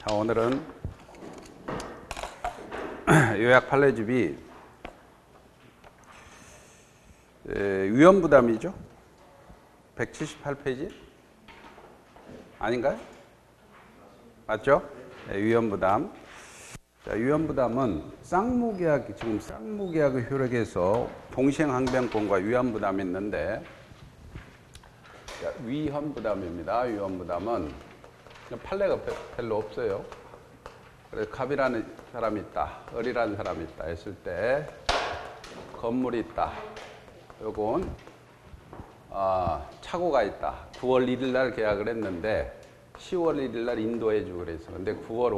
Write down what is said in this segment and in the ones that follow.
자, 오늘은 요약 판례집이 위험부담이죠. 178페이지 아닌가요? 맞죠? 위험부담. 자, 위험부담은 쌍무계약, 지금 쌍무계약의 효력에서 동시행항변권과 위험부담이 있는데, 자, 위험부담입니다. 위험부담은 판례가 별로 없어요. 그래서 갑이라는 사람이 있다, 을이라는 사람이 있다 했을 때 건물이 있다. 요건 착오가 있다. 9월 1일 날 계약을 했는데 10월 1일 날 인도해 주고 그랬어. 근데 9월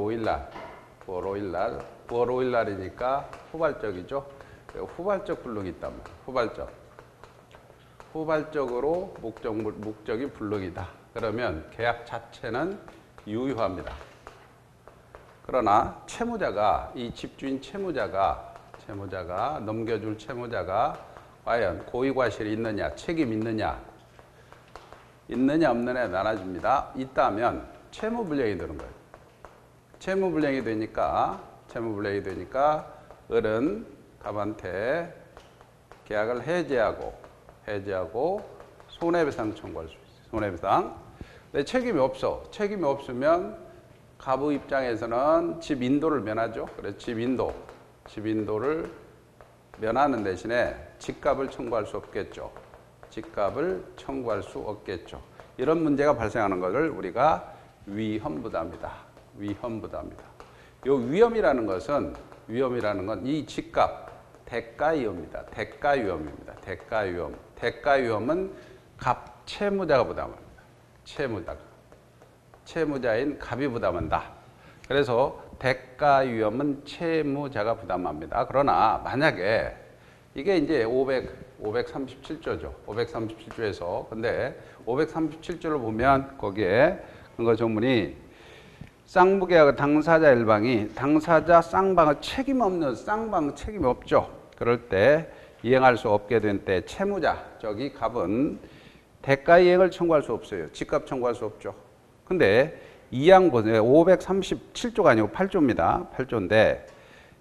5일 날이니까 후발적이죠. 후발적 불능이 있단 말이에요. 후발적으로 목적이 불능이다. 그러면 계약 자체는 유효합니다. 그러나 채무자가, 이 집주인 채무자가 넘겨줄 채무자가 과연 고의과실이 있느냐, 책임 있느냐 없느냐에 나눠집니다. 있다면 채무불량이 되는 거예요. 채무불량이 되니까 을은 갑한테 계약을 해지하고 손해배상 청구할 수 있어요. 손해배상. 근데 책임이 없으면 갑의 입장에서는 집 인도를 면하죠. 그래서 집 인도를 면하는 대신에 집값을 청구할 수 없겠죠. 이런 문제가 발생하는 것을 우리가 위험부담이다. 요 위험이라는 건 이 집값 대가위험입니다. 대가위험은 갑 채무자가 부담합니다. 채무자인 갑이 부담한다. 그래서 대가위험은 채무자가 부담합니다. 그러나 만약에 이게 이제 537조죠. 537조에서 근데 537조를 보면 거기에 근거 조문이 쌍무계약 당사자 일방이 당사자 쌍방의 책임이 없죠. 그럴 때 이행할 수 없게 된 때 채무자, 저기 갑은 대가 이행을 청구할 수 없어요. 집값 청구할 수 없죠. 근데 이항 보세요. 537조가 아니고 8조입니다. 8조인데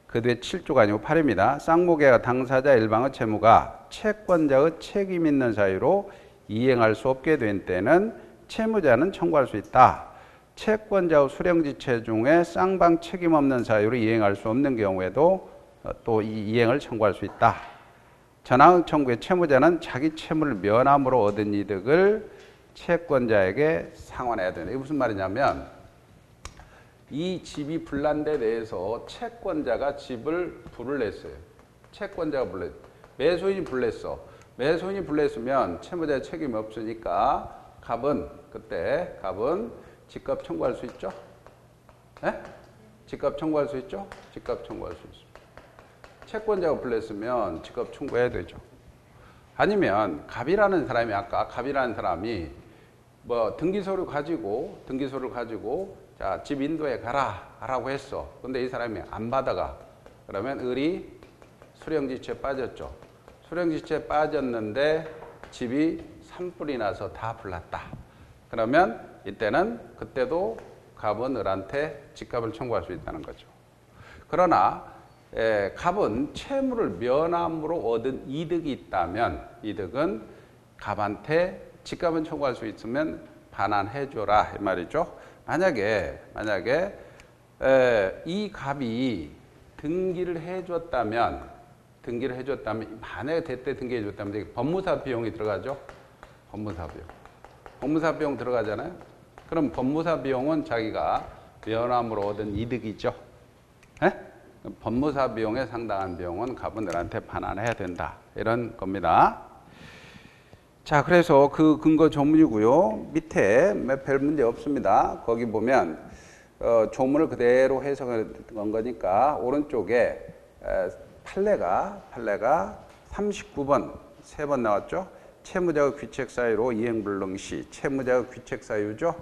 그 뒤에 7조가 아니고 8입니다. 쌍무계약 당사자 일방의 채무가 채권자의 책임 있는 사유로 이행할 수 없게 된 때는 채무자는 청구할 수 있다. 채권자의 수령지체 중에 쌍방 책임 없는 사유로 이행할 수 없는 경우에도 또 이 이행을 청구할 수 있다. 전항 청구의 채무자는 자기 채무를 면함으로 얻은 이득을 채권자에게 상환해야 된다. 이게 무슨 말이냐면 이 집이 불난 데 대해서 채권자가 집을 불을 냈어요. 매수인이 불냈어. 매수인이 불냈으면 채무자의 책임이 없으니까 갑은 집값 청구할 수 있죠? 네? 집값 청구할 수 있죠? 채권자가 불냈으면 집값 청구해야 되죠. 아니면 갑이라는 사람이 뭐 등기소를 가지고 자, 집 인도에 가라고 했어. 근데 이 사람이 안 받아가. 그러면 을이 수령지체에 빠졌죠. 수령지체에 빠졌는데 집이 산불이 나서 다 불났다. 그러면 그때도 갑은 을한테 집값을 청구할 수 있다는 거죠. 그러나 갑은 채무를 면함으로 얻은 이득이 있다면 이득은 갑한테 집값은 청구할 수 있으면 반환해줘라 이 말이죠. 만약에 이 갑이 등기를 해줬다면 만약에 대때 등기해줬다면 법무사 비용이 들어가죠. 법무사 비용 들어가잖아요. 그럼 법무사 비용은 자기가 면함으로 얻은 이득이죠. 법무사 비용에 상당한 비용은 갑은 을한테 반환해야 된다. 이런 겁니다. 자, 그래서 그 근거 조문이고요. 밑에 별 문제 없습니다. 거기 보면 조문을 그대로 해석한 거니까 오른쪽에 판례가 39번 3번 나왔죠. 채무자의 귀책 사유로 이행불능 시 채무자의 귀책 사유죠.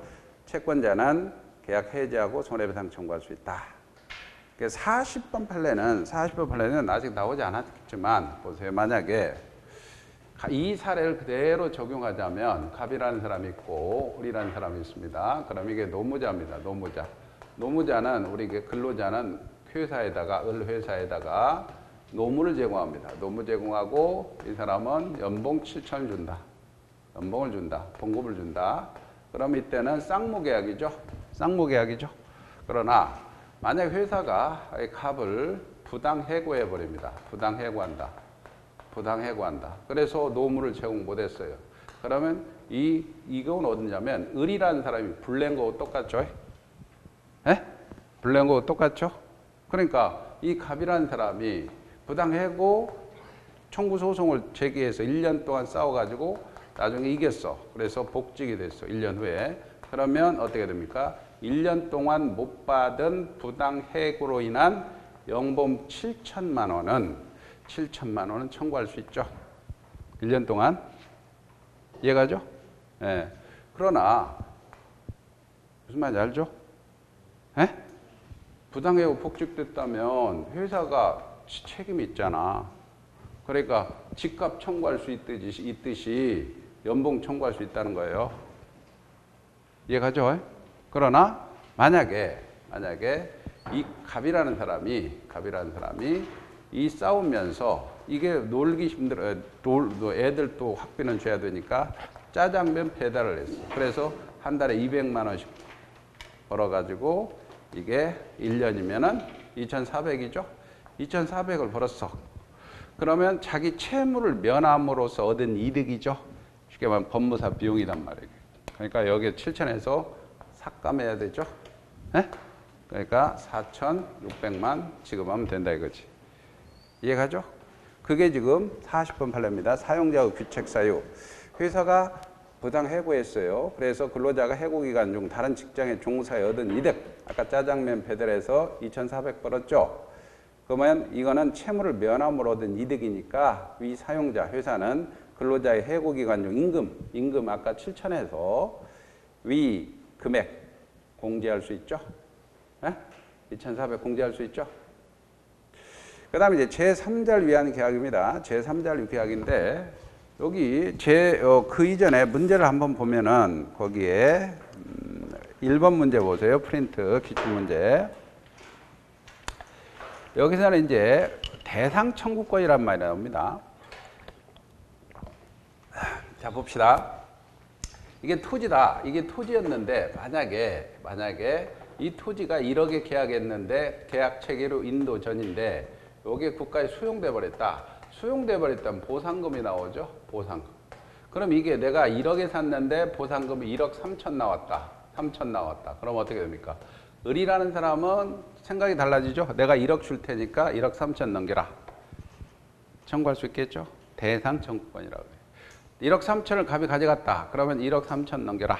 채권자는 계약 해지하고 손해배상 청구할 수 있다. 40번 판례는 아직 나오지 않았지만 보세요. 만약에 이 사례를 그대로 적용하자면 갑이라는 사람이 있고 을이라는 사람이 있습니다. 그럼 이게 노무자입니다. 노무자는 우리 근로자는 회사에다가 을회사에다가 노무를 제공합니다. 노무 제공하고 이 사람은 연봉 7천을 준다. 연봉을 준다. 봉급을 준다. 그럼 이때는 쌍무계약이죠. 쌍무계약이죠. 그러나 만약 회사가 이 갑을 부당 해고해 버립니다. 부당 해고한다. 부당 해고한다. 그래서 노무를 제공 못했어요. 그러면 이건 어디냐면 을이라는 사람이 불낸 거하고 똑같죠. 예? 불낸 거하고 똑같죠. 그러니까 이 갑이라는 사람이 부당 해고 청구 소송을 제기해서 1년 동안 싸워가지고 나중에 이겼어. 그래서 복직이 됐어. 1년 후에. 그러면 어떻게 됩니까? 1년 동안 못 받은 부당 해고로 인한 연봉 7천만 원은 청구할 수 있죠. 1년 동안. 이해가죠? 예. 그러나 무슨 말인지 알죠? 예? 부당해고 복직됐다면 회사가 책임이 있잖아. 그러니까 집값 청구할 수 있듯이 연봉 청구할 수 있다는 거예요. 이해가죠? 그러나 만약에 이 갑이라는 사람이 이 싸우면서 이게 놀기 힘들어요. 애들 또 학비는 줘야 되니까 짜장면 배달을 했어. 그래서 한 달에 200만 원씩 벌어가지고 이게 1년이면은 2,400이죠. 2,400을 벌었어. 그러면 자기 채무를 면함으로써 얻은 이득이죠. 쉽게 말하면 법무사 비용이란 말이에요. 그러니까 여기에 7천에서 삭감해야 되죠. 네? 그러니까 4,600만 지급하면 된다 이거지. 이해가죠? 그게 지금 40번 판례입니다. 사용자의 규책 사유. 회사가 부당 해고했어요. 그래서 근로자가 해고 기간 중 다른 직장의 종사에 얻은 이득. 아까 짜장면 배달해서 2,400 벌었죠. 그러면 이거는 채무를 면함으로 얻은 이득이니까 위 사용자 회사는 근로자의 해고 기간 중 임금 아까 7천에서 위 금액 공제할 수 있죠. 2,400 공제할 수 있죠. 그 다음에 이제 제3자를 위한 계약입니다. 제3자를 계약인데 여기 그 이전에 문제를 한번 보면은 거기에 1번 문제 보세요. 프린트 기출문제. 여기서는 이제 대상 청구권이란 말이 나옵니다. 자 봅시다. 이게 토지다. 이게 토지였는데 만약에 이 토지가 1억에 계약했는데 계약 체계로 인도 전인데 여기에 국가에 수용돼 버렸다. 수용돼 버렸다면 보상금이 나오죠. 보상금. 그럼 이게 내가 1억에 샀는데 보상금이 1억 3천 나왔다. 3천 나왔다. 그럼 어떻게 됩니까? 을이라는 사람은 생각이 달라지죠. 내가 1억 줄 테니까 1억 3천 넘겨라. 청구할 수 있겠죠. 대상 청구권이라고 해요. 1억 3천을 갑이 가져갔다. 그러면 1억 3천 넘겨라.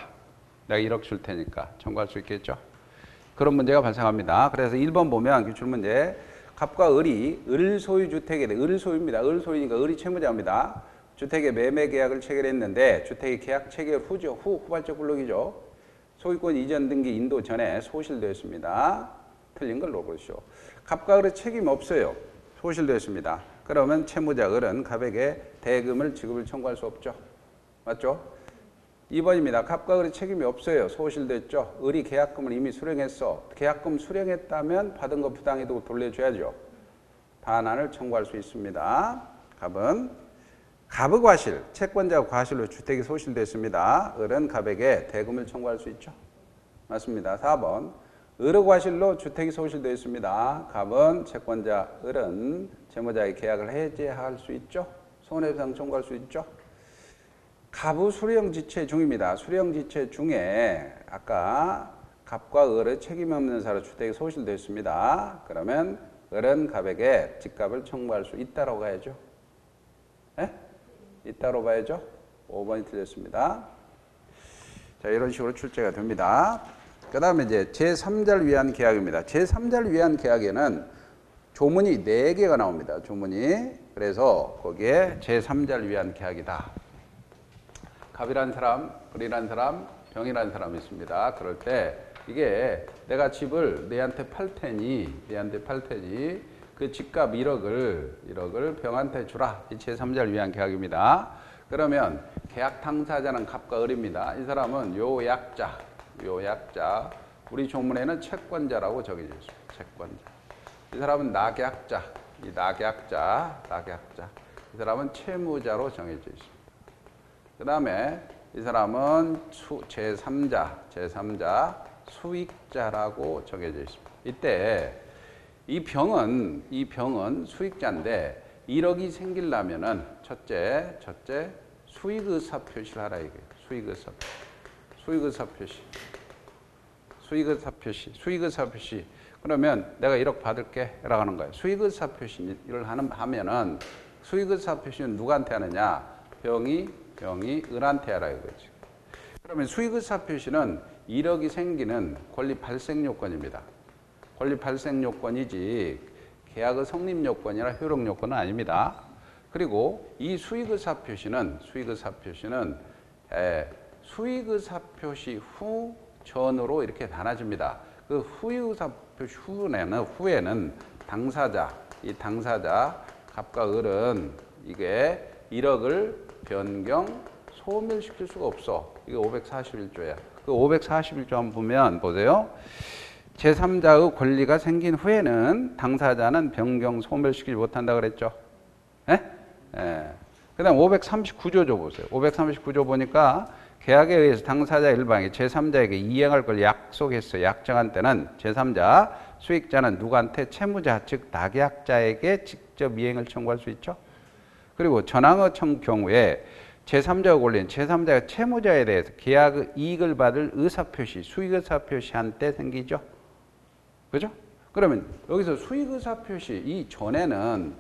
내가 1억 줄 테니까 청구할 수 있겠죠. 그런 문제가 발생합니다. 그래서 1번 보면 기출문제. 갑과 을이 을 소유 주택에 대해 을 소유입니다. 을 소유니까 을이 채무자입니다. 주택의 매매 계약을 체결했는데 주택이 계약 체결 후죠. 후발적 불록이죠. 소유권 이전 등기 인도 전에 소실되었습니다. 틀린 걸 놓으시오. 갑과 을의 책임이 없어요. 소실되었습니다. 그러면 채무자 을은 갑에게 대금을 지급을 청구할 수 없죠. 맞죠? 2번입니다. 갑과 을의 책임이 없어요. 소실됐죠. 을이 계약금을 이미 수령했어. 계약금 수령했다면 받은 거 부당이득 돌려줘야죠. 반환을 청구할 수 있습니다. 갑의 과실, 채권자가 과실로 주택이 소실됐습니다. 을은 갑에게 대금을 청구할 수 있죠. 맞습니다. 4번. 을의 과실로 주택이 소실되었습니다. 갑은 채권자, 을은 채무자의 계약을 해제할 수 있죠. 손해배상 청구할 수 있죠. 갑의 수령지체 중입니다. 수령지체 중에 아까 갑과 을의 책임 없는 사로 주택이 소실됐습니다. 그러면 을은 갑에게 집값을 청구할 수 있다라고 가야죠. 네? 있다로 봐야죠. 5번이 틀렸습니다. 자, 이런 식으로 출제가 됩니다. 그 다음에 이제 제3자를 위한 계약입니다. 제3자를 위한 계약에는 조문이 4개가 나옵니다. 조문이. 그래서 거기에 제3자를 위한 계약이다. 갑이라는 사람, 을이라는 사람, 병이라는 사람이 있습니다. 그럴 때 이게 내가 집을 너한테 팔 테니 그 집값 1억을 병한테 주라. 이 제3자를 위한 계약입니다. 그러면 계약 당사자는 갑과 을입니다. 이 사람은 요 약자, 우리 조문에는 채권자라고 정해져 있습니다. 채권자. 이 사람은 낙약자. 이 낙약자. 이 사람은 채무자로 정해져 있습니다. 그 다음에 이 사람은 제3자, 수익자라고 정해져 있습니다. 이때 이 병은 수익자인데 1억이 생기려면은 첫째 수익의사 표시를 하라 이거예요. 수익의사 표시. 그러면 내가 1억 받을게 라고 하는 거예요. 수익의사 표시를 하면은 수익의사 표시는 누구한테 하느냐? 병이 을한테 하라 이거지. 그러면 수익의사 표시는 1억이 생기는 권리 발생 요건입니다. 권리 발생 요건이지 계약의 성립 요건이나 효력 요건은 아닙니다. 그리고 이 수익의사 표시는 수익의사 표시 후 전으로 이렇게 나눠집니다. 그 후의사 표시 후에는 이 당사자 갑과 을은 이게 1억을 변경 소멸시킬 수가 없어. 이게 541조야. 그 541조 한번 보면 보세요. 제3자의 권리가 생긴 후에는 당사자는 변경 소멸시키지 못한다 그랬죠. 예? 예. 그 다음 539조 보세요. 539조 보니까 계약에 의해서 당사자 일방이 제3자에게 이행할 걸 약속했어요. 약정한 때는 제3자, 수익자는 누구한테? 채무자, 즉 낙약자에게 직접 이행을 청구할 수 있죠. 그리고 전항의 경우에 제3자가 권리는 제3자가 채무자에 대해서 계약의 이익을 받을 의사표시, 수익의사표시한 때 생기죠. 그죠? 그러면 여기서 수익의사표시, 이 전에는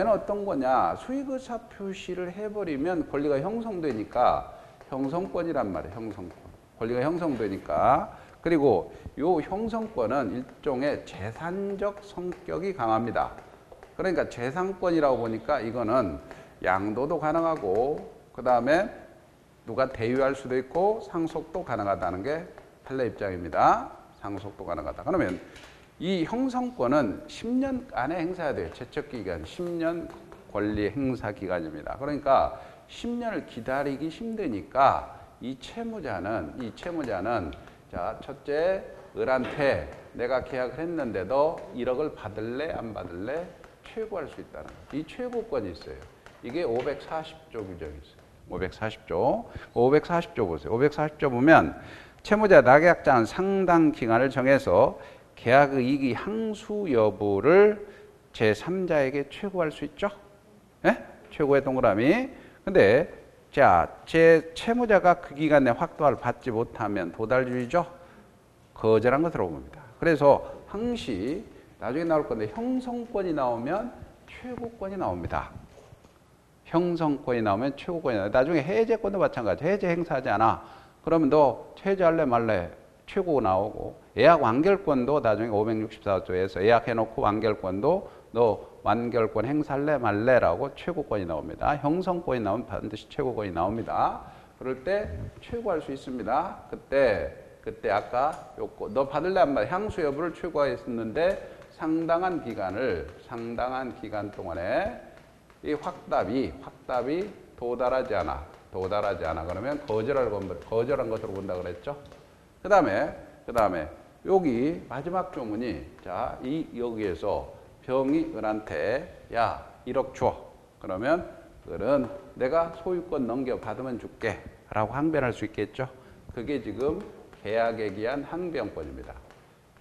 어떤 거냐? 수익의사표시를 해버리면 권리가 형성되니까 형성권이란 말이에요. 형성권. 권리가 형성되니까. 그리고 요 형성권은 일종의 재산적 성격이 강합니다. 그러니까 재산권이라고 보니까 이거는 양도도 가능하고 그 다음에 누가 대유할 수도 있고 상속도 가능하다는 게 판례 입장입니다. 상속도 가능하다. 그러면 이 형성권은 10년 안에 행사해야 돼요. 제척기간 10년 권리 행사 기간입니다. 그러니까 10년을 기다리기 힘드니까 이 채무자는 자 첫째 을한테 내가 계약을 했는데도 1억을 받을래 안 받을래 최고할 수 있다는 이 최고권이 있어요. 이게 540조 규정이 있어요. 540조 보세요. 540조 보면 채무자 낙약자는 상당 기간을 정해서 계약의 이익이 항수 여부를 제3자에게 최고할 수 있죠. 예? 최고의 동그라미. 근데 자, 제 채무자가 그 기간 내 확도를 받지 못하면 도달주의죠. 거절한 것으로 봅니다. 그래서 항시 나중에 나올 건데 형성권이 나오면 최고권이 나옵니다. 형성권이 나오면 최고권이 나옵니다. 나중에 해제권도 마찬가지. 해제 행사하지 않아. 그러면 너 해제할래 말래 최고 나오고 예약 완결권도 나중에 564조에서 예약해놓고 완결권도 너 완결권 행사할래 말래라고 최고권이 나옵니다. 형성권이 나오면 반드시 최고권이 나옵니다. 그럴 때 최고할 수 있습니다. 그때 아까 요거 너 받을래 안 받을래 향수 여부를 최고했었는데 상당한 기간 동안에 이 확답이 도달하지 않아 그러면 거절한 것으로 본다 그랬죠. 그다음에 여기 마지막 조문이 자, 여기에서 병이 을한테 야 1억 줘. 그러면 을은 내가 소유권 넘겨받으면 줄게 라고 항변할 수 있겠죠. 그게 지금 계약에 기한 항변권입니다.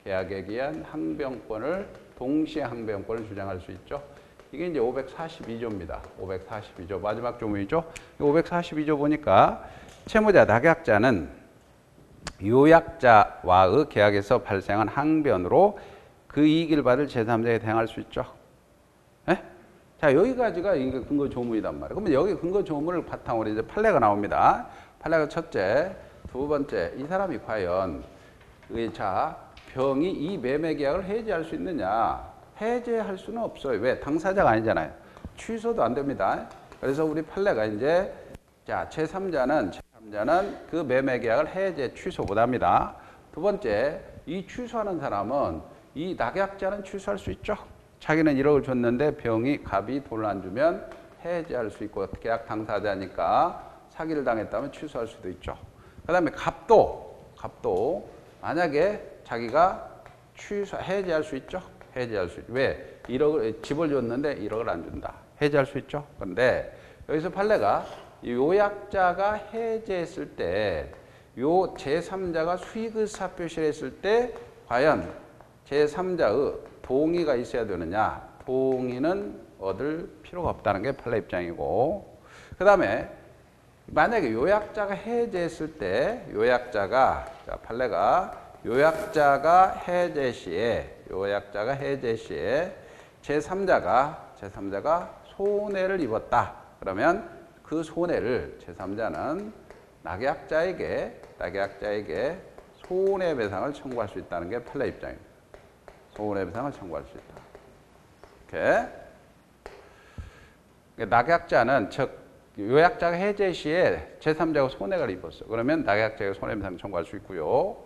계약에 기한 항변권을 동시에 항변권을 주장할 수 있죠. 이게 이제 542조입니다. 542조 마지막 조문이죠. 542조 보니까 채무자 낙약자는 요약자와의 계약에서 발생한 항변으로 그 이익을 받을 제3자에 대항할 수 있죠. 네? 자, 여기까지가 이게 근거 조문이단 말이에요. 그러면 여기 근거 조문을 바탕으로 이제 판례가 나옵니다. 판례가 첫째, 두 번째, 이 사람이 과연 병이 이 매매 계약을 해지할 수 있느냐? 해제할 수는 없어요. 왜? 당사자가 아니잖아요. 취소도 안 됩니다. 그래서 우리 판례가 이제 자, 제3자는 그 매매 계약을 해제 취소 못합니다. 두 번째, 이 취소하는 사람은 이 낙약자는 취소할 수 있죠. 자기는 1억을 줬는데 갑이 돈을 안 주면 해제할 수 있고 계약 당사자니까 사기를 당했다면 취소할 수도 있죠. 그 다음에 갑도 만약에 자기가 해지할 수 있죠. 해지할 수 있죠. 왜? 1억을 집을 줬는데 1억을 안 준다. 해지할 수 있죠. 그런데 여기서 판례가 요약자가 해지했을 때 요 제3자가 수익의사 표시를 했을 때 과연 제3자의 동의가 있어야 되느냐? 동의는 얻을 필요가 없다는 게 판례 입장이고, 그 다음에 만약에 요약자가 해제했을 때 판례가 요약자가 해제 시에 제3자가 손해를 입었다. 그러면 그 손해를 제3자는 낙약자에게 손해배상을 청구할 수 있다는 게 판례 입장입니다. 손해배상을 청구할 수 있다. 이렇게. 낙약자는 즉 요약자가 해제 시에 제3자가 손해를 입었어. 그러면 낙약자가 손해배상을 청구할 수 있고요.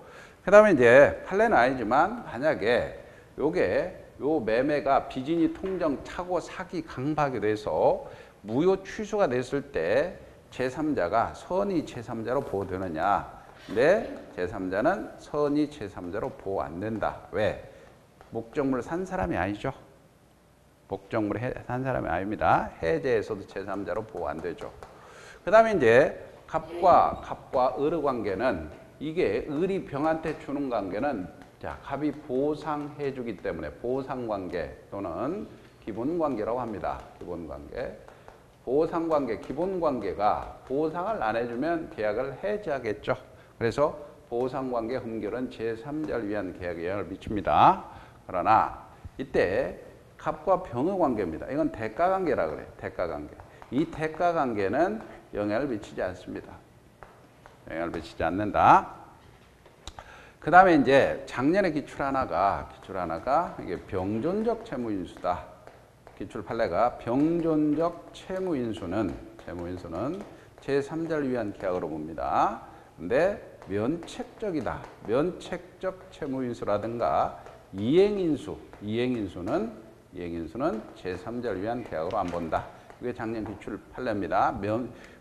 그 다음에 이제 판례는 아니지만 만약에 요 매매가 비진이 통정 착오 사기 강박이 돼서 무효 취소가 됐을 때 제3자가 선의 제3자로 보호되느냐? 근데 제3자는 선의 제3자로 보호 안 된다. 왜? 목적물을 산 사람이 아니죠. 목적물을 산 사람이 아닙니다. 해제에서도 제3자로 보호 안 되죠. 그 다음에 이제 갑과 을의 관계는 이게 을이 병한테 주는 관계는 자, 갑이 보상해 주기 때문에 보상관계 또는 기본관계라고 합니다. 기본관계. 보상관계, 기본관계가 보상을 안 해주면 계약을 해지하겠죠. 그래서 보상관계 흠결은 제3자를 위한 계약에 영향을 미칩니다. 그러나 이때 갑과 병의 관계입니다. 이건 대가관계라 그래요. 대가관계. 이 대가관계는 영향을 미치지 않습니다. 영향을 미치지 않는다. 그 다음에 이제 작년에 기출 하나가 이게 병존적 채무인수다. 기출 판례가 병존적 채무인수는 제3자를 위한 계약으로 봅니다. 근데 면책적이다. 면책적 채무인수라든가 이행인수는 제3자를 위한 계약으로 안 본다. 이게 작년 기출 판례입니다.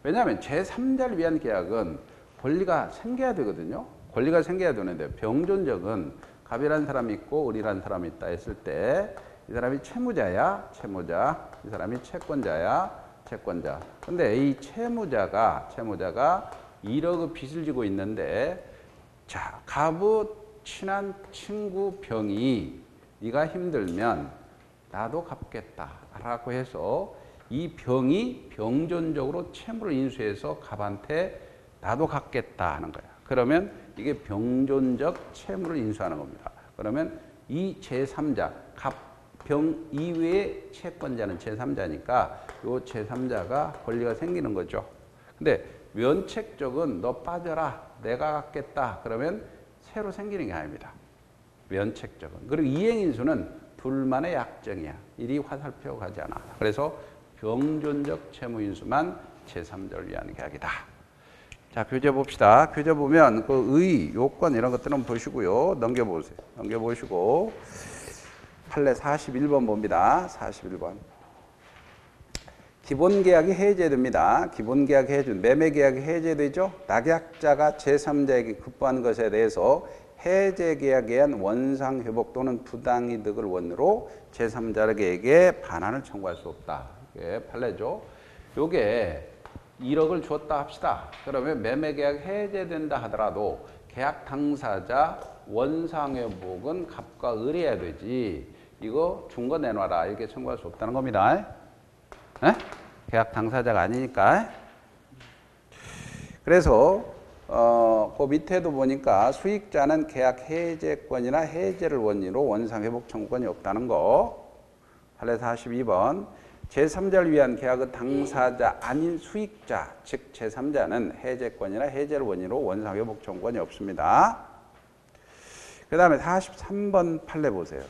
왜냐하면 제3자를 위한 계약은 권리가 생겨야 되거든요. 권리가 생겨야 되는데 병존적은 갑이라는 사람이 있고 을이라는 사람이 있다 했을 때 이 사람이 채무자야, 채무자. 이 사람이 채권자야, 채권자. 근데 이 채무자가 1억의 빚을 지고 있는데 자, 갑의 친한 친구 병이 네가 힘들면 나도 갚겠다라고 해서 이 병이 병존적으로 채무를 인수해서 갑한테 나도 갚겠다 하는 거야. 그러면 이게 병존적 채무를 인수하는 겁니다. 그러면 이 제3자, 갑, 병 이외의 채권자는 제3자니까 요 제3자가 권리가 생기는 거죠. 근데 면책적은 너 빠져라, 내가 갚겠다. 그러면 새로 생기는 게 아닙니다. 면책적은. 그리고 이행인수는 둘만의 약정이야. 이리 화살표 가지 않아. 그래서 병존적 채무인수만 제3자를 위한 계약이다. 자, 교재 봅시다. 교재 보면 그 의, 요건 이런 것들은 보시고요. 넘겨보세요. 넘겨보시고 판례 41번 봅니다. 41번. 기본계약이 해제됩니다. 기본계약 해제, 매매계약이 해제되죠. 낙약자가 제3자에게 급부한 것에 대해서 해제계약에 의한 원상회복 또는 부당이득을 원으로 제3자에게 반환을 청구할 수 없다. 이게 판례죠. 요게 1억을 줬다 합시다. 그러면 매매계약 해제된다 하더라도 계약 당사자 원상회복은 갑과 을해야 되지. 이거 준 거 내놔라. 이렇게 청구할 수 없다는 겁니다. 에? 계약 당사자가 아니니까. 그래서 그 밑에도 보니까 수익자는 계약 해제권이나 해제를 원인으로 원상회복 청구권이 없다는 거. 판례 42번. 제3자를 위한 계약의 당사자 아닌 수익자, 즉 제3자는 해제권이나 해제를 원인으로 원상회복 청구권이 없습니다. 그 다음에 43번 판례 보세요.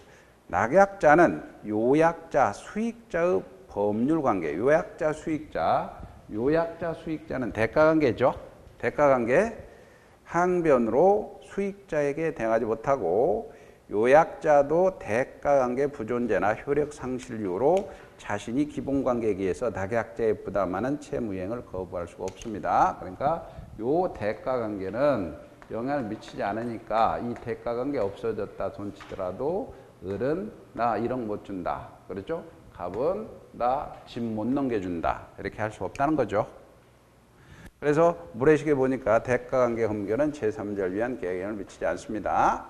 낙약자는 요약자, 수익자의 법률관계, 요약자, 수익자는 대가관계죠. 대가관계 항변으로 수익자에게 대응하지 못하고 요약자도 대가관계 부존재나 효력 상실 이유로 자신이 기본관계에 의해서 낙약자에 부담하는 채무이행을 거부할 수가 없습니다. 그러니까 요 대가관계는 영향을 미치지 않으니까 이 대가관계 없어졌다 손치더라도 을은 나 1억 못 준다. 그렇죠? 갑은 나 집 못 넘겨준다. 이렇게 할 수 없다는 거죠. 그래서 물의식에 보니까 대가관계 흠결은 제3자를 위한 계약에 영향을 미치지 않습니다.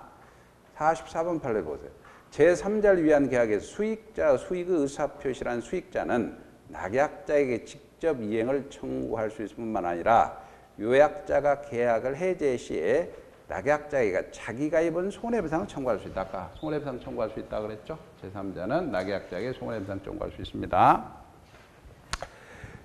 44번 판례 보세요. 제3자를 위한 계약에서 수익자, 수익의 의사표시란 수익자는 낙약자에게 직접 이행을 청구할 수 있을 뿐만 아니라 요약자가 계약을 해제 시에 낙약자에게 자기가 입은 손해배상을 청구할 수 있다. 아까 손해배상 청구할 수 있다 그랬죠? 제3자는 낙약자에게 손해배상 청구할 수 있습니다.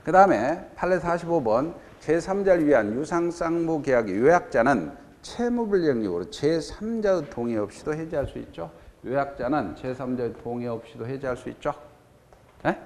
그 다음에 판례 45번 제3자를 위한 유상쌍무 계약의 요약자는 채무불이행력으로 제3자의 동의 없이도 해지할 수 있죠. 요약자는 제3자의 동의 없이도 해지할 수 있죠. 네?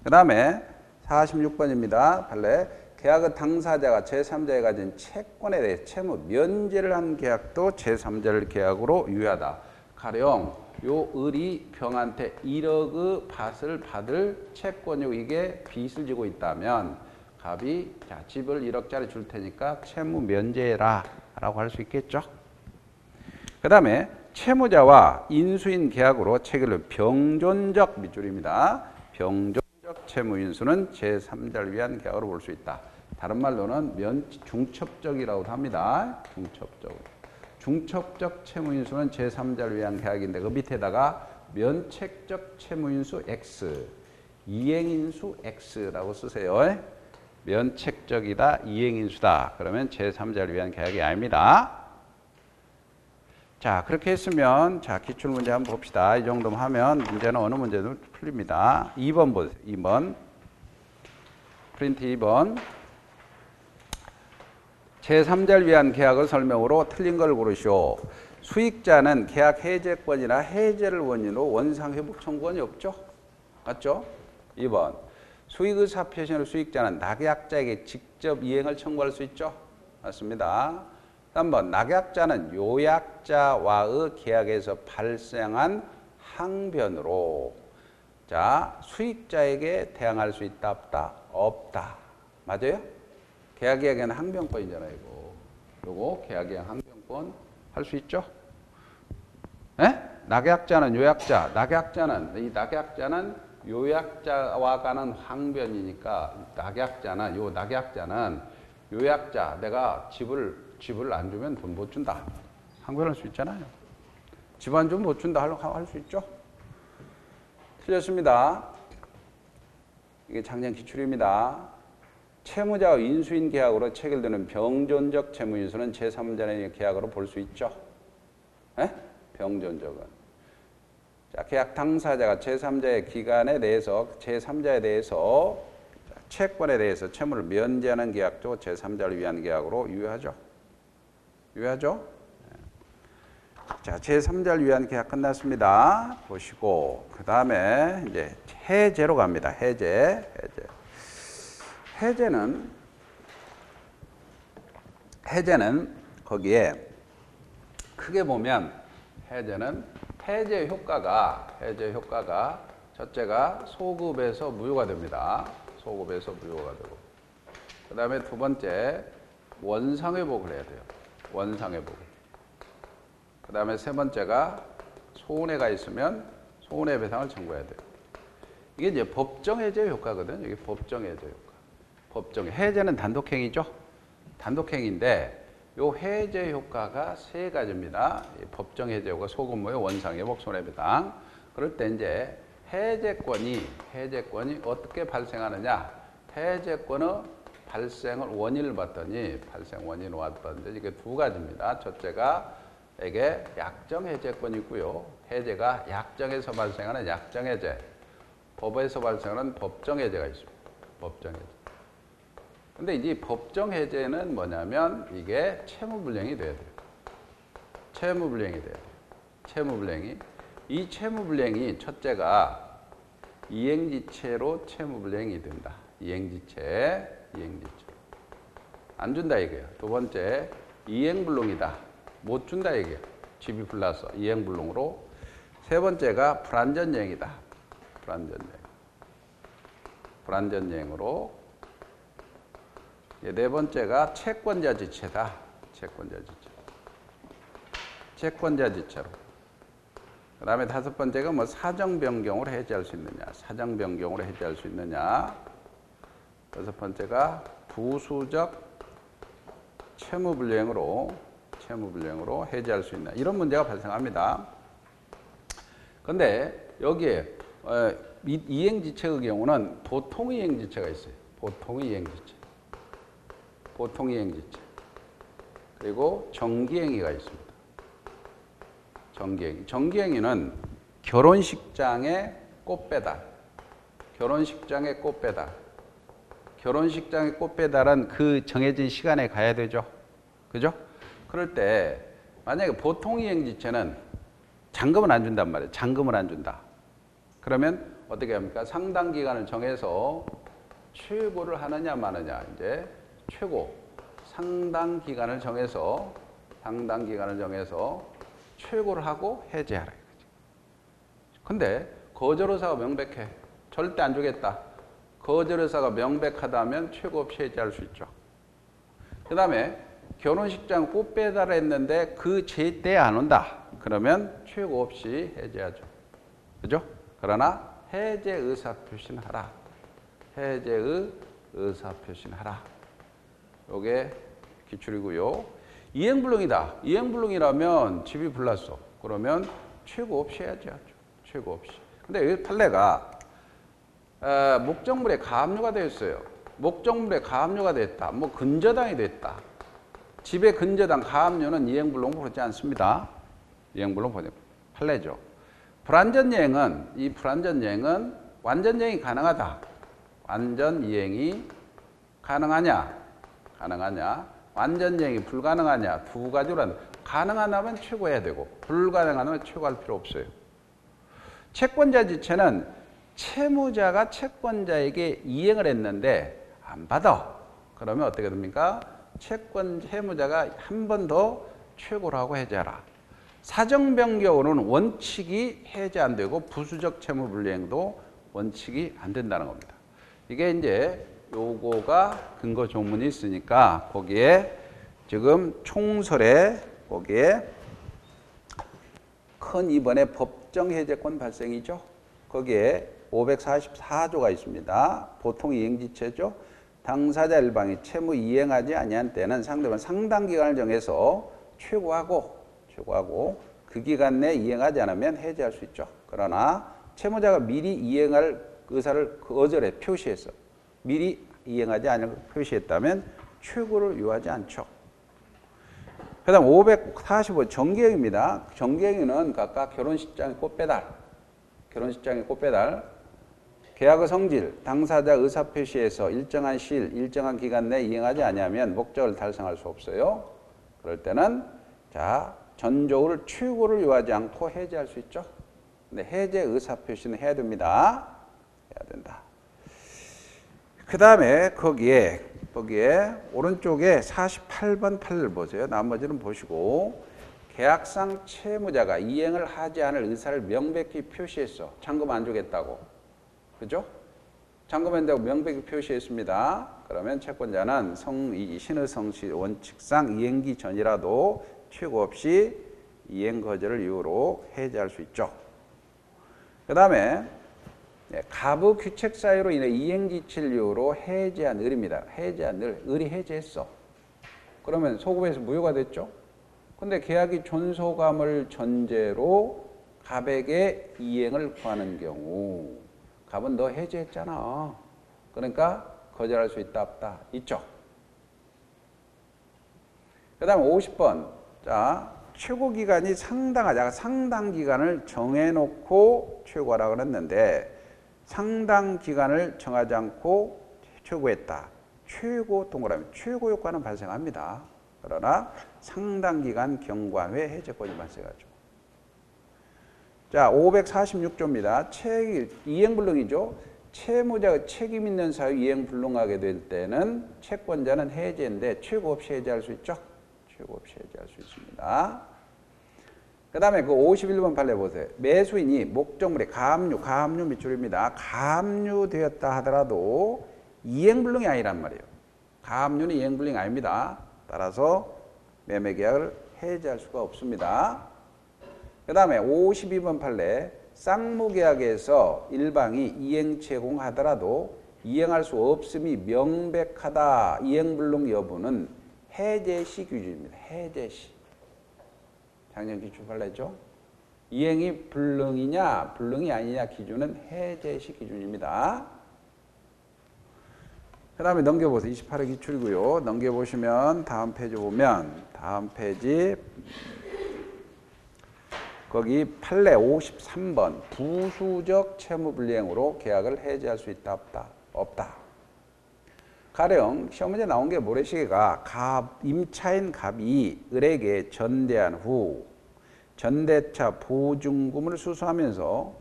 그 다음에 46번입니다. 판례 계약의 당사자가 제3자에 가진 채권에 대해 채무 면제를 한 계약도 제3자를 계약으로 유효하다. 가령 요 을이 병한테 1억의 밭을 받을 채권이고 이게 빚을 지고 있다면 갑이 자, 집을 1억짜리 줄 테니까 채무 면제해라 라고 할 수 있겠죠. 그 다음에 채무자와 인수인 계약으로 체결된 병존적 밑줄입니다. 병존적 채무인수는 제3자를 위한 계약으로 볼 수 있다. 다른 말로는 중첩적이라고도 합니다. 중첩적 채무인수는 제3자를 위한 계약인데 그 밑에다가 면책적 채무인수 X, 이행인수 X라고 쓰세요. 면책적이다, 이행인수다. 그러면 제3자를 위한 계약이 아닙니다. 자, 그렇게 했으면 자, 기출문제 한번 봅시다. 이 정도만 하면 문제는 어느 문제도 풀립니다. 2번 보세요. 2번. 프린트 2번. 제3자를 위한 계약의 설명으로 틀린 걸 고르시오. 수익자는 계약 해제권이나 해제를 원인으로 원상회복 청구권이 없죠? 맞죠? 2번. 수익의사 표시로 수익자는 낙약자에게 직접 이행을 청구할 수 있죠? 맞습니다. 3번. 낙약자는 요약자와의 계약에서 발생한 항변으로 자, 수익자에게 대항할 수 있다, 없다? 없다. 맞아요? 계약이야기는 항변권이잖아요, 이거. 요거 계약이야 항변권 할 수 있죠? 에? 낙약자는 요약자, 이 낙약자는 요약자와 가는 항변이니까 낙약자는 요약자, 내가 집을 안 주면 돈 못 준다. 항변할 수 있잖아요. 집 안 주면 못 준다 할 수 있죠? 틀렸습니다. 이게 작년 기출입니다. 채무자와 인수인 계약으로 체결되는 병존적 채무인수는 제3자의 계약으로 볼 수 있죠. 에? 병존적은. 자, 계약 당사자가 제3자의 기간에 대해서 제3자에 대해서 채권에 대해서 채무를 면제하는 계약도 제3자를 위한 계약으로 유효하죠. 유효하죠? 자, 제3자를 위한 계약 끝났습니다. 보시고 그 다음에 이제 해제로 갑니다. 해제는 거기에 크게 보면 해제 효과가 첫째가 소급에서 무효가 됩니다. 소급에서 무효가 되고 그 다음에 두 번째 원상회복을 해야 돼요. 원상회복. 그 다음에 세 번째가 손해가 있으면 손해배상을 청구해야 돼요. 이게 이제 법정해제 효과거든요. 이게 법정해제 효과. 해제는 단독행위죠. 단독행위인데 요 해제 효과가 세 가지입니다. 법정 해제 효과, 소급무효, 원상회복, 손해배상. 그럴 때 이제 해제권이 어떻게 발생하느냐? 해제권의 발생을 원인을 봤더니 이게 두 가지입니다. 첫째가 이게 약정 해제권이 있고요. 해제가 약정에서 발생하는 약정 해제, 법에서 발생하는 법정 해제가 있습니다. 법정 해제. 근데 이제 법정 해제는 뭐냐면 이게 채무불이행이 돼야 돼요. 채무불이행이. 이 채무불이행이 첫째가 이행지체로 채무불이행이 된다. 이행지체. 안 준다 이게요. 두 번째 이행불능이다. 못 준다 이게. 집이 불나서 이행불능으로. 세 번째가 불안전여행이다. 불안전여행으로. 네 번째가 채권자 지체다. 채권자 지체. 채권자 지체로. 그 다음에 다섯 번째가 뭐 사정 변경으로 해지할 수 있느냐. 사정 변경으로 해지할 수 있느냐. 여섯 번째가 부수적 채무불이행으로 해지할 수 있느냐. 이런 문제가 발생합니다. 그런데 여기에 이행지체의 경우는 보통 이행지체가 있어요. 보통 이행지체. 보통 이행지체. 그리고 정기행위가 있습니다. 정기행위. 정기행위는 결혼식장에 꽃 배달. 결혼식장에 꽃 배달. 결혼식장에 꽃 배달은 그 정해진 시간에 가야 되죠. 그죠? 그럴 때 만약에 보통 이행지체는 잔금을 안 준단 말이에요. 잔금을 안 준다. 그러면 어떻게 합니까? 상당 기간을 정해서 최고를 하느냐 마느냐. 이제 최고 상당 기간을 정해서 최고를 하고 해제하라 이거지. 근데 거절 의사가 명백해. 절대 안 주겠다. 거절 의사가 명백하다면 최고 없이 해제할 수 있죠. 그 다음에 결혼식장 꽃 배달을 했는데 그 제때에 안 온다. 그러면 최고 없이 해제하죠. 그죠? 그러나 해제 의사 표시는 하라. 해제의 의사 표시는 하라. 요게 기출이고요. 이행불능이다. 이행불능이라면 집이 불났어. 그러면 최고 없이 해야죠. 최고 없이. 근데 여기 판례가 목적물에 가압류가 되었어요. 목적물에 가압류가 됐다. 뭐 근저당이 됐다. 집에 근저당 가압류는 이행불능 보지 않습니다. 이행불능 보지 판례죠. 불완전이행은 이 불완전이행은 완전이행이 가능하다. 완전이행이 가능하냐? 완전이행이 불가능하냐? 두 가지로 한다. 가능하다면 최고해야 되고 불가능하다면 최고할 필요 없어요. 채권자 지체는 채무자가 채권자에게 이행을 했는데 안 받아. 그러면 어떻게 됩니까? 채무자가 한 번 더 최고라고 해제하라. 사정 변경으로는 원칙이 해제 안 되고 부수적 채무 불이행도 원칙이 안 된다는 겁니다. 이게 이제 요거가 근거 조문이 있으니까 거기에 지금 총설에 거기에 큰 2번의 법정 해제권 발생이죠. 거기에 544조가 있습니다. 보통 이행지체죠. 당사자 일방이 채무 이행하지 아니한 때는 상대방 상당 기간을 정해서 최고하고 그 기간 내에 이행하지 않으면 해제할 수 있죠. 그러나 채무자가 미리 이행할 의사를 거절해 표시했어. 미리 이행하지 않을 표시했다면 최고를 요하지 않죠. 그 다음 545 정기행위입니다. 정기행위는 각각 결혼식장의 꽃배달, 계약의 성질, 당사자 의사표시에서 일정한 시일, 일정한 기간 내에 이행하지 아니하면 목적을 달성할 수 없어요. 그럴 때는 전조를 최고를 요하지 않고 해제할 수 있죠. 근데 해제 의사표시는 해야 됩니다. 해야 된다. 그 다음에 거기에 오른쪽에 48번 판례를 보세요. 나머지는 보시고 계약상 채무자가 이행을 하지 않을 의사를 명백히 표시했어. 잔금 안 주겠다고. 그죠? 잔금한다고 명백히 표시했습니다. 그러면 채권자는 신의 성시 원칙상 이행기 전이라도 최고 없이 이행 거절을 이유로 해제할 수 있죠. 그 다음에 가부 규책 사유로 인해 이행지체를 이유로 해제한 을입니다. 해제한 을이 해제했어. 그러면 소급에서 무효가 됐죠. 근데 계약이 존소감을 전제로 갑에게 이행을 구하는 경우 갑은 너 해제했잖아. 그러니까 거절할 수 있다 없다? 있죠. 그 다음에 50번. 최고 기간이 상당하자. 상당 기간을 정해놓고 최고하라고 했는데 상당 기간을 정하지 않고 최고했다. 최고 동그라미. 최고 효과는 발생합니다. 그러나 상당 기간 경과회 해제권이 발생하죠. 546조입니다. 이행불능이죠. 채무자가 책임 있는 사유 이행불능하게 될 때는 채권자는 해제인데 최고 없이 해제할 수 있죠. 최고 없이 해제할 수 있습니다. 그 다음에 그 51번 판례 보세요. 매수인이 목적물에 가압류 밑줄입니다. 가압류되었다 하더라도 이행불능이 아니란 말이에요. 가압류는 이행불능이 아닙니다. 따라서 매매 계약을 해지할 수가 없습니다. 그 다음에 52번 판례 쌍무 계약에서 일방이 이행 제공하더라도 이행할 수 없음이 명백하다. 이행 불능 여부는 해제 시 기준입니다. 해제 시. 작년 기출 판례죠. 이행이 불능이냐 불능이 아니냐 기준은 해제 시 기준입니다. 그 다음에 넘겨보세요. 28회 기출이고요. 넘겨보시면 다음 페이지 보면 다음 페이지 거기 판례 53번 부수적 채무불이행으로 계약을 해지할 수 있다 없다? 없다. 가령 시험 문제 나온 게 모래시계가 임차인 갑이 을에게 전대한 후 전대차 보증금을 수수하면서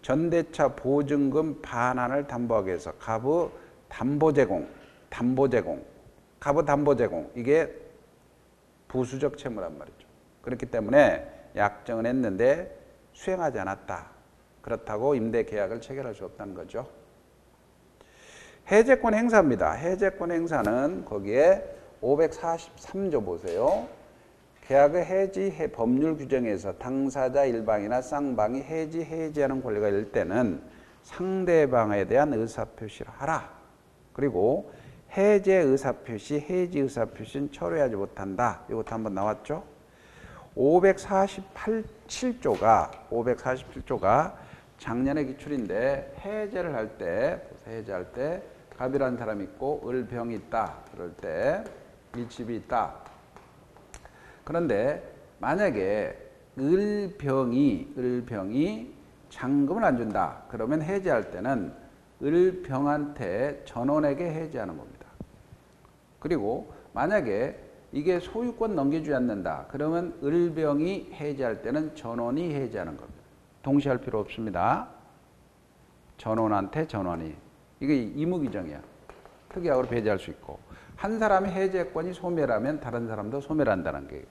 전대차 보증금 반환을 담보하기 위해서 갑의 담보 제공, 갑의 담보 제공 이게 부수적 채무란 말이죠. 그렇기 때문에 약정을 했는데 수행하지 않았다. 그렇다고 임대 계약을 체결할 수 없다는 거죠. 해제권 행사입니다. 해제권 행사는 거기에 543조 보세요. 계약의 해지 법률 규정에서 당사자 일방이나 쌍방이 해지하는 권리가 있을 때는 상대방에 대한 의사표시를 하라. 그리고 해제 의사표시, 해지 의사표시는 철회하지 못한다. 이것도 한번 나왔죠. 547조가 작년의 기출인데 해제를 할 때, 해제할 때 갑이라는 사람이 있고 을병이 있다. 그럴 때 이 집이 있다. 그런데 만약에 을병이 잔금을 안 준다. 그러면 해제할 때는 을병한테 전원에게 해제하는 겁니다. 그리고 만약에 이게 소유권 넘겨주지 않는다. 그러면 을병이 해제할 때는 전원이 해제하는 겁니다. 동시에 할 필요 없습니다. 전원한테 전원이. 이게 이무규정이야. 특이하고 배제할 수 있고. 한 사람의 해제권이 소멸하면 다른 사람도 소멸한다는 게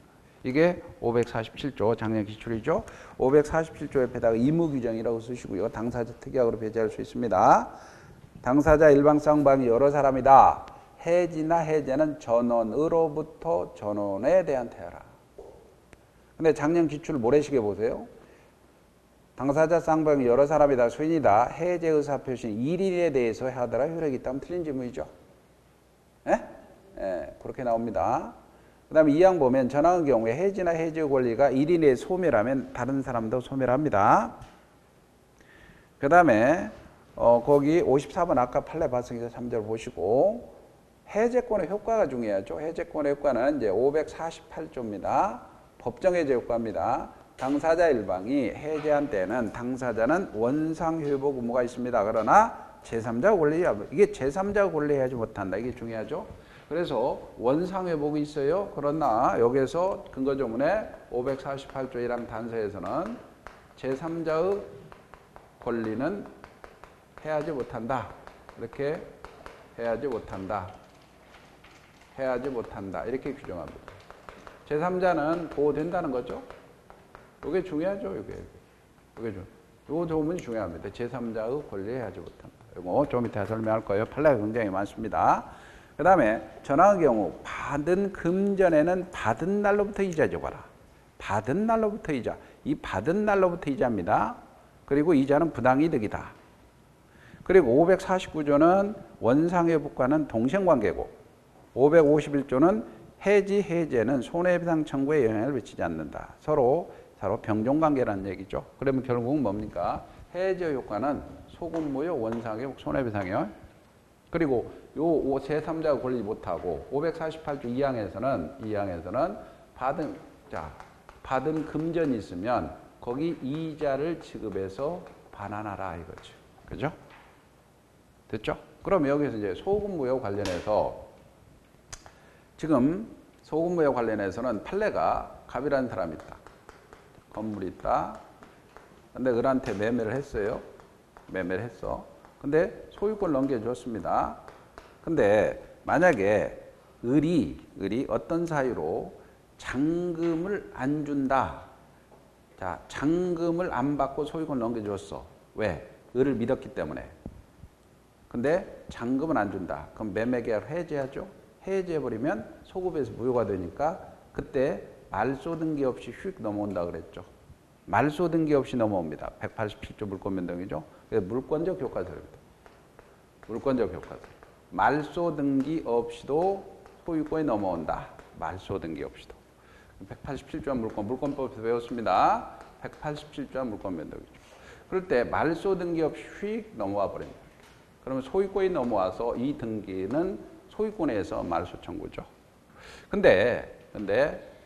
이게 547조 작년 기출이죠. 547조 옆에다가 이무규정이라고 쓰시고요. 당사자 특약으로 배제할 수 있습니다. 당사자 일방 쌍방이 여러 사람이다. 해지나 해제는 전원으로부터 전원에 대한 태하라. 근데 작년 기출 모래시계 보세요. 당사자 쌍방이 여러 사람이다. 수인이다. 해제 의사 표시는 1인에 대해서 하더라 효력이 있다면 틀린 질문이죠. 그렇게 나옵니다. 그 다음에 2항 보면 전항의 경우에 해지나 해제 권리가 1인에 소멸하면 다른 사람도 소멸합니다. 그 다음에 거기 54번 아까 판례 발생에서 3절 보시고 해제권의 효과가 중요하죠. 해제권의 효과는 이제 548조입니다. 법정해제 효과입니다. 당사자 일방이 해제한 때는 당사자는 원상회복 의무가 있습니다. 그러나 제3자 권리, 이게 제3자 권리하지 못한다. 이게 중요하죠. 그래서 원상회복이 있어요. 그러나 여기서 근거조문에 548조 1항 단서에서는 제3자의 권리는 해하지 못한다. 이렇게 해하지 못한다. 이렇게 규정합니다. 제3자는 보호된다는 거죠. 이게 중요하죠. 이게 요 조문이 중요합니다. 제3자의 권리에 해하지 못한다. 이거 좀 이따 설명할 거예요. 판례가 굉장히 많습니다. 그 다음에 전항의 경우 받은 금전에는 받은 날로부터 이자 줘봐라. 받은 날로부터 이자. 이 받은 날로부터 이자입니다. 그리고 이자는 부당이득이다. 그리고 549조는 원상회복과는 동생관계고 551조는 해제는 손해배상 청구에 영향을 미치지 않는다. 서로 병종관계라는 얘기죠. 그러면 결국은 뭡니까? 해제 효과는 소급무효, 원상회복, 손해배상이요. 그리고 요 제3자가 권리 못하고 548조 2항에서는 받은 금전이 있으면 거기 이자를 지급해서 반환하라 이거죠. 그죠? 됐죠? 그럼 여기서 이제 소급무효 관련해서 지금 소급무효 관련해서는 판례가 갑이라는 사람이 있다. 건물이 있다. 근데 을한테 매매를 했어요. 매매를 했어. 근데 소유권 넘겨줬습니다. 근데 만약에 을이 어떤 사유로 잔금을 안 준다. 자, 잔금을 안 받고 소유권 넘겨줬어. 왜? 을을 믿었기 때문에. 근데 잔금은 안 준다. 그럼 매매계약을 해지하죠. 해지해버리면 소급에서 무효가 되니까 그때 말소 등기 없이 휙 넘어온다 그랬죠. 말소 등기 없이 넘어옵니다. 187조 물권 변동이죠. 물권적 효과설입니다. 물권적 효과설. 말소 등기 없이도 소유권이 넘어온다. 말소 등기 없이도. 187조한 물권법에서 배웠습니다. 187조한 물권 변동이죠. 그럴 때 말소 등기 없이 휙 넘어와 버립니다. 그러면 소유권이 넘어와서 이 등기는 소유권에서 말소 청구죠. 근데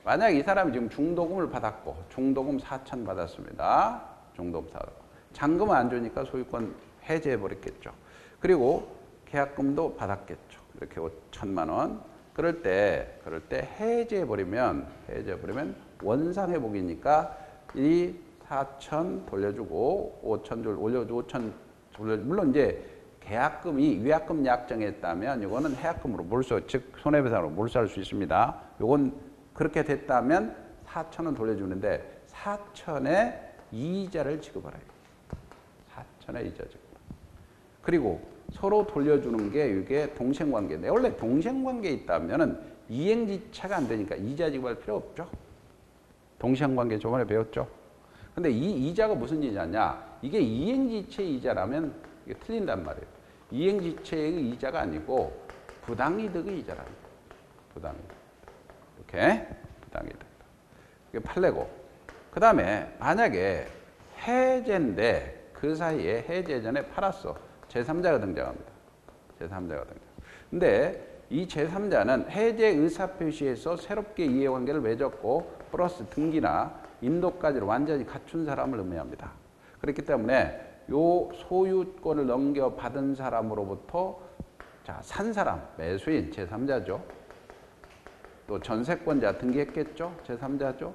만약 이 사람이 지금 중도금을 받았고 중도금 4천 받았습니다. 중도금 4천. 잔금은 안 주니까 소유권 해제해 버렸겠죠. 그리고 계약금도 받았겠죠. 이렇게 5천만 원. 그럴 때 해제해 버리면 원상회복이니까 이 4천 돌려주고 5천 올려주고 5천 돌려주고 물론 이제 계약금이 위약금 약정했다면 이거는 해약금으로 몰수 즉 손해배상으로 몰수할 수 있습니다. 요건 그렇게 됐다면 4천은 돌려주는데 4천에 이자를 지급하라. 4천에 이자 지급. 그리고 서로 돌려주는 게 이게 동생관계인데 원래 동생관계에 있다면은 이행지체가 안 되니까 이자 지급할 필요 없죠. 동생관계 저번에 배웠죠. 근데 이 이자가 무슨 이자냐? 이게 이행지체 이자라면 이게 틀린단 말이에요. 이행지체의 이자가 아니고 부당이득의 이자라는 거예요. 부당이득. 이렇게 부당이득. 이게 판례고. 그 다음에 만약에 해제인데 그 사이에 해제 전에 팔았어. 제3자가 등장합니다. 제3자가 등장. 근데 이 제3자는 해제 의사표시에서 새롭게 이해관계를 맺었고 플러스 등기나 인도까지를 완전히 갖춘 사람을 의미합니다. 그렇기 때문에 요 소유권을 넘겨받은 사람으로부터 산 사람, 매수인, 제3자죠. 또 전세권자 등기했겠죠. 제3자죠.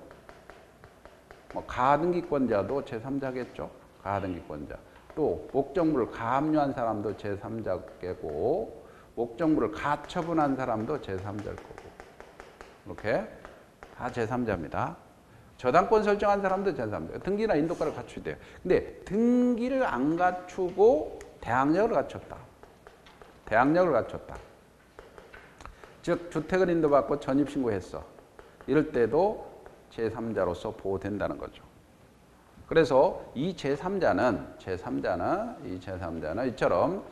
뭐 가등기권자도 제3자겠죠. 가등기권자. 또 목적물을 가압류한 사람도 제3자겠고 목적물을 가처분한 사람도 제3자일 거고 이렇게 다 제3자입니다. 저당권 설정한 사람도 제3자. 등기나 인도가를 갖추야 돼요. 근데 등기를 안 갖추고 대항력을 갖췄다. 대항력을 갖췄다. 즉 주택을 인도받고 전입신고했어. 이럴 때도 제3자로서 보호된다는 거죠. 그래서 이 제3자는 이처럼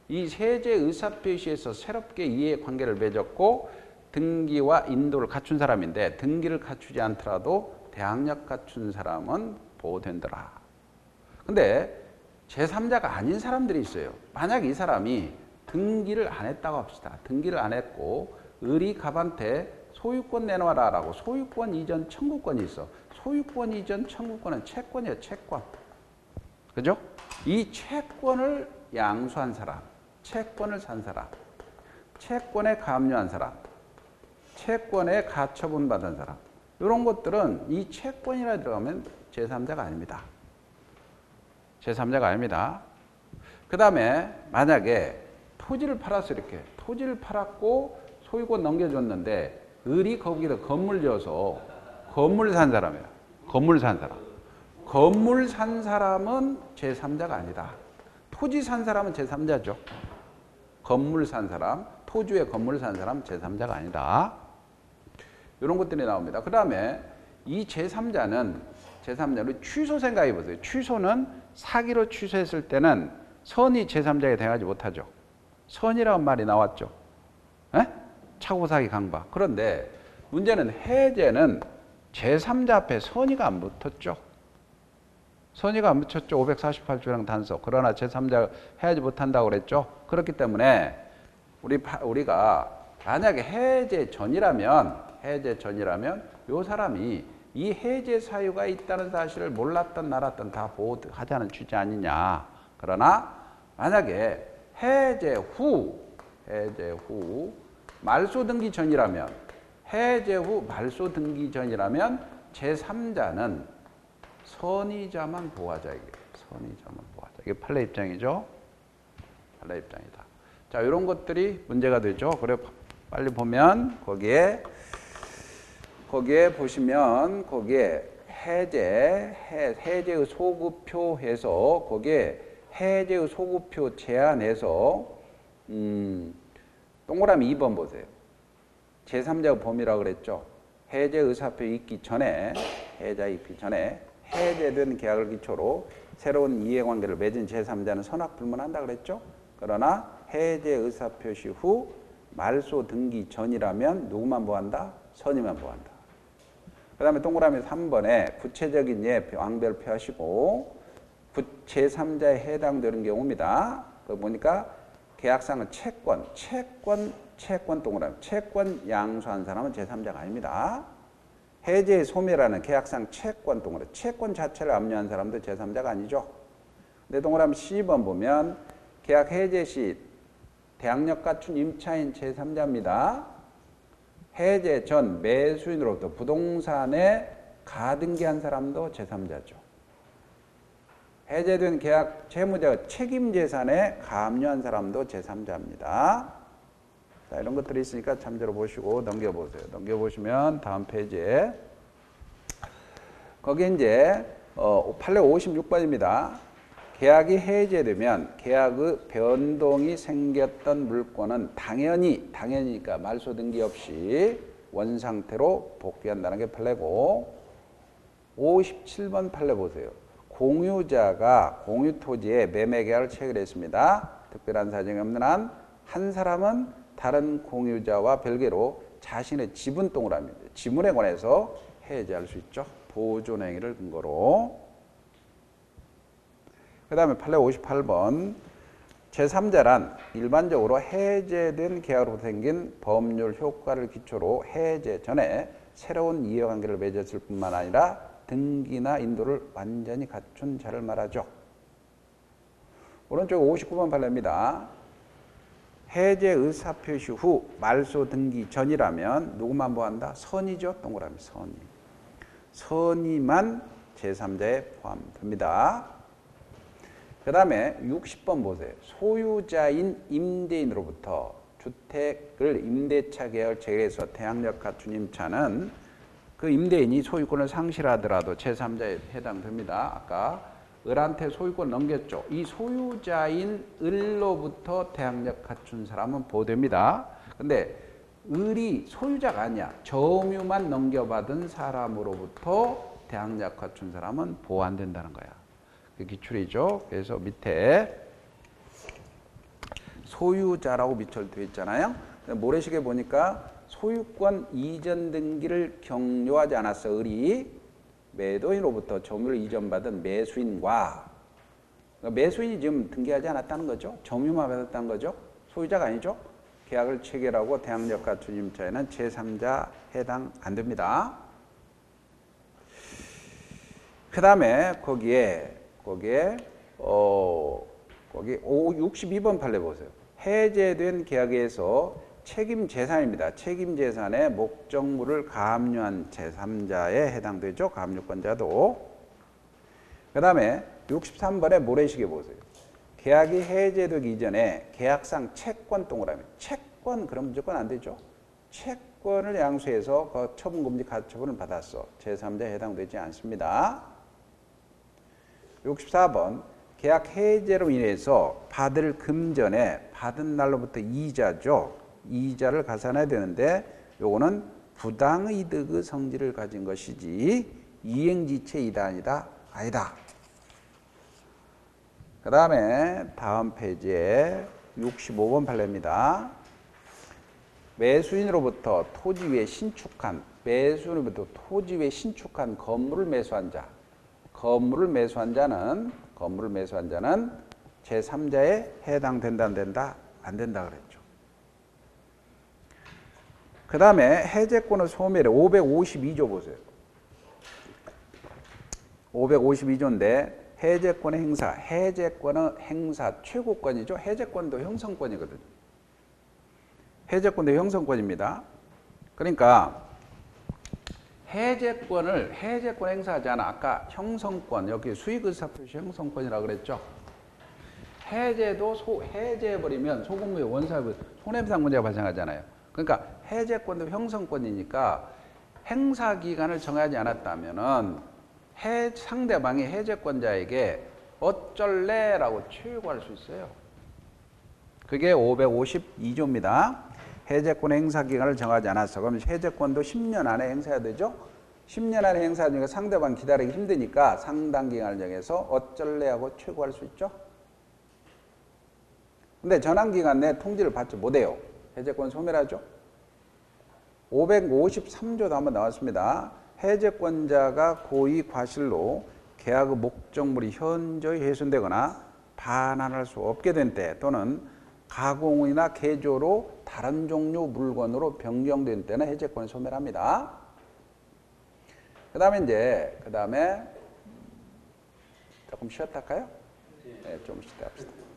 이 세제 의사표시에서 새롭게 이해관계를 맺었고 등기와 인도를 갖춘 사람인데 등기를 갖추지 않더라도 대항력 갖춘 사람은 보호된더라. 근데 제3자가 아닌 사람들이 있어요. 만약 이 사람이 등기를 안 했다고 합시다. 등기를 안 했고 의리갑한테 소유권 내놔라 라고 소유권 이전 청구권이 있어. 소유권 이전 청구권은 채권이에요. 채권. 그죠? 이 채권을 양수한 사람, 채권을 산 사람, 채권에 가압류한 사람, 채권에 가처분 받은 사람 이런 것들은 이 채권이라 들어가면 제3자가 아닙니다. 제3자가 아닙니다. 그 다음에 만약에 토지를 팔았어. 이렇게 토지를 팔았고 소유권 넘겨줬는데 을이 거기다 건물 지어서 건물 산 사람이에요. 건물 산 사람. 건물 산 사람은 제3자가 아니다. 토지 산 사람은 제3자죠. 건물 산 사람, 토지 위에 건물 산 사람 제3자가 아니다. 이런 것들이 나옵니다. 그 다음에 이 제3자는 취소 생각해 보세요. 취소는 사기로 취소했을 때는 선이 제3자에 대하지 못하죠. 선이라는 말이 나왔죠. 에? 차고사기 강박. 그런데 문제는 해제는 제3자 앞에 선의가 안 붙었죠. 선의가 안 붙였죠. 548조랑 단속. 그러나 제3자가 해야지 못한다고 그랬죠. 그렇기 때문에 우리가 만약에 해제 전이라면 이 사람이 이 해제 사유가 있다는 사실을 몰랐던 알았던 다 보호하자는 취지 아니냐. 그러나 만약에 해제 후 말소 등기 전이라면 해제 후 말소 등기 전이라면 제3자는 선의자만 보호하자. 이게 선의자만 보호하자. 이게 판례 입장이죠. 판례 입장이다. 자, 이런 것들이 문제가 되죠. 그래 빨리 보면 거기에 보시면 거기에 해제의 소급표해서 거기에 해제의 소급표 제한해서 동그라미 2번 보세요. 제3자의 범위라고 그랬죠. 해제 의사표 있기 전에 해제된 계약을 기초로 새로운 이해관계를 맺은 제3자는 선악불문한다 그랬죠. 그러나 해제 의사표시 후 말소 등기 전이라면 누구만 보한다? 선의만 보한다. 그 다음에 동그라미 3번에 구체적인 예 왕별 표하시고 제3자에 해당되는 경우입니다. 그 보니까 계약상은 채권 동그라미 채권 양수한 사람은 제3자가 아닙니다. 해제 소멸하는 계약상 채권 동그라미 채권 자체를 압류한 사람도 제3자가 아니죠. 근데 동그라미 10번 보면 계약 해제 시 대항력 갖춘 임차인 제3자입니다. 해제 전 매수인으로부터 부동산에 가등기한 사람도 제3자죠. 해제된 계약 채무자가 책임재산에 가압류한 사람도 제3자입니다. 자, 이런 것들이 있으니까 참조로 보시고 넘겨보세요. 넘겨보시면 다음 페이지에 거기 이제 판례 56번입니다. 계약이 해제되면 계약의 변동이 생겼던 물건은 당연히니까 말소 등기 없이 원상태로 복귀한다는 게 판례고 57번 판례 보세요. 공유자가 공유토지에 매매 계약을 체결했습니다. 특별한 사정이 없는 한 한 사람은 다른 공유자와 별개로 자신의 지분 동그라미 지분에 관해서 해제할 수 있죠. 보존 행위를 근거로. 그 다음에 판례 58번 제3자란 일반적으로 해제된 계약으로 생긴 법률 효과를 기초로 해제 전에 새로운 이해관계를 맺었을 뿐만 아니라 등기나 인도를 완전히 갖춘 자를 말하죠. 오른쪽 59번 판례입니다. 해제 의사표시 후 말소 등기 전이라면 누구만 보한다? 선의죠. 동그라미 선의. 선의만 제3자에 포함됩니다. 그 다음에 60번 보세요. 소유자인 임대인으로부터 주택을 임대차 계약을 체결해서 대항력 갖춘 임차는 그 임대인이 소유권을 상실하더라도 제3자에 해당됩니다. 아까 을한테 소유권 넘겼죠. 이 소유자인 을로부터 대항력 갖춘 사람은 보호됩니다. 근데 을이 소유자가 아니야. 점유만 넘겨받은 사람으로부터 대항력 갖춘 사람은 보호 안 된다는 거야. 그 기출이죠. 그래서 밑에 소유자라고 밑줄되어 있잖아요. 모래시계 보니까 소유권 이전 등기를 격려하지 않았어. 을이 매도인으로부터 점유를 이전받은 매수인과 매수인이 지금 등기하지 않았다는 거죠. 점유만 받았다는 거죠. 소유자가 아니죠. 계약을 체결하고 대항력 갖춘 임차에는 제3자 해당 안 됩니다. 그 다음에 거기에 62번 판례 보세요. 해제된 계약에서 책임 재산입니다. 책임 재산의 목적물을 가압류한 제3자에 해당되죠. 가압류권자도. 그 다음에 63번에 모래시계 보세요. 계약이 해제되기 이전에 계약상 채권 동그라미. 채권 그럼 무조건 안 되죠. 채권을 양수해서 그 처분금지 가처분을 받았어. 제3자에 해당되지 않습니다. 64번 계약 해제로 인해서 받을 금전에 받은 날로부터 이자죠. 이자를 가산해야 되는데 요거는 부당이득의 성질을 가진 것이지 이행지체 이단이다 아니다. 그 다음에 다음 페이지에 65번 판례입니다. 매수인으로부터 토지 위에 신축한 건물을 매수한 자. 건물을 매수한 자는 제3자에 해당된다 안 된다 그랬죠. 그 다음에 해제권의 소멸에 552조 보세요. 552조인데 해제권의 행사 최고권이죠. 해제권도 형성권이거든요. 해제권도 형성권입니다. 그러니까 해제권 행사하지 않아. 아까 형성권, 여기 수익의사표시 형성권이라고 그랬죠. 해제해버리면 소공무의 원사부 손해배상 문제가 발생하잖아요. 그러니까 해제권도 형성권이니까 행사 기간을 정하지 않았다면은 상대방이 해제권자에게 어쩔래라고 최고할 수 있어요. 그게 552조입니다. 해제권 행사 기간을 정하지 않았어. 그럼 해제권도 10년 안에 행사해야 되죠? 10년 안에 행사하니까 상대방 기다리기 힘드니까 상당 기간을 정해서 어쩔래 하고 최고할 수 있죠? 근데 전환 기간 내에 통지를 받지 못해요. 해제권 소멸하죠? 553조도 한번 나왔습니다. 해제권자가 고의 과실로 계약의 목적물이 현저히 훼손되거나 반환할 수 없게 된 때 또는 가공이나 개조로 다른 종류 물건으로 변경된 때는 해제권을 소멸합니다. 그 다음에 조금 쉬었다 할까요? 네, 좀 쉬었다 합시다.